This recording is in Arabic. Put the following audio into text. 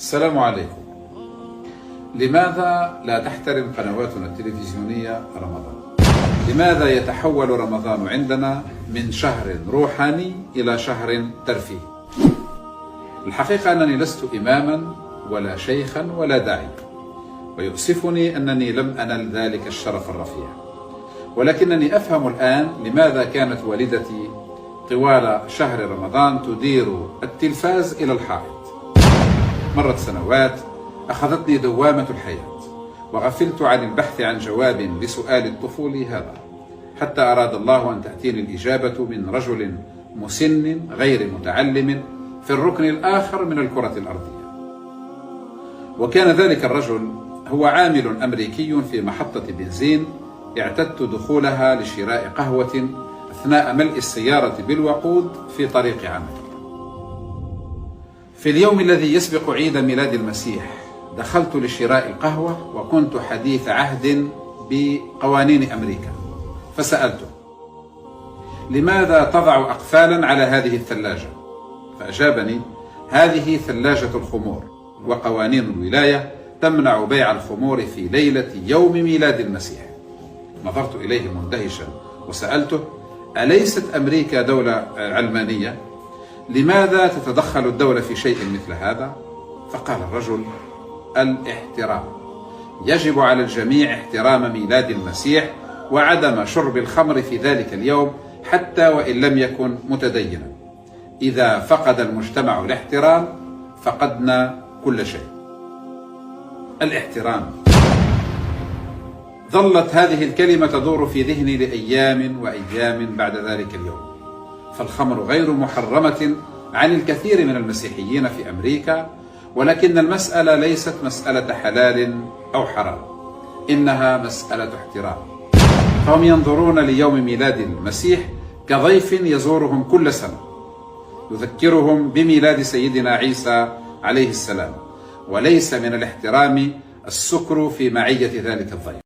السلام عليكم. لماذا لا تحترم قنواتنا التلفزيونية رمضان؟ لماذا يتحول رمضان عندنا من شهر روحاني إلى شهر ترفيه؟ الحقيقة أنني لست إماما ولا شيخا ولا داعيا، ويؤسفني أنني لم أنل ذلك الشرف الرفيع، ولكنني أفهم الآن لماذا كانت والدتي طوال شهر رمضان تدير التلفاز إلى الحائط. مرت سنوات، أخذتني دوامة الحياة، وغفلت عن البحث عن جواب لسؤال الطفول هذا، حتى أراد الله أن تأتيني الإجابة من رجل مسن غير متعلم في الركن الآخر من الكرة الأرضية. وكان ذلك الرجل هو عامل أمريكي في محطة بنزين اعتدت دخولها لشراء قهوة أثناء ملء السيارة بالوقود في طريق عملي. في اليوم الذي يسبق عيد ميلاد المسيح دخلت لشراء القهوة، وكنت حديث عهد بقوانين أمريكا، فسألته: لماذا تضع أقفالا على هذه الثلاجة؟ فأجابني: هذه ثلاجة الخمور، وقوانين الولاية تمنع بيع الخمور في ليلة يوم ميلاد المسيح. نظرت إليه مندهشا وسألته: أليست أمريكا دولة علمانية؟ لماذا تتدخل الدولة في شيء مثل هذا؟ فقال الرجل: الاحترام، يجب على الجميع احترام ميلاد المسيح وعدم شرب الخمر في ذلك اليوم حتى وإن لم يكن متدينا. إذا فقد المجتمع الاحترام فقدنا كل شيء. الاحترام. ظلت هذه الكلمة تدور في ذهني لأيام وأيام بعد ذلك اليوم. فالخمر غير محرمة عن الكثير من المسيحيين في أمريكا، ولكن المسألة ليست مسألة حلال أو حرام، إنها مسألة احترام. فهم ينظرون ليوم ميلاد المسيح كضيف يزورهم كل سنة، يذكرهم بميلاد سيدنا عيسى عليه السلام، وليس من الاحترام السكر في معية ذلك الضيف.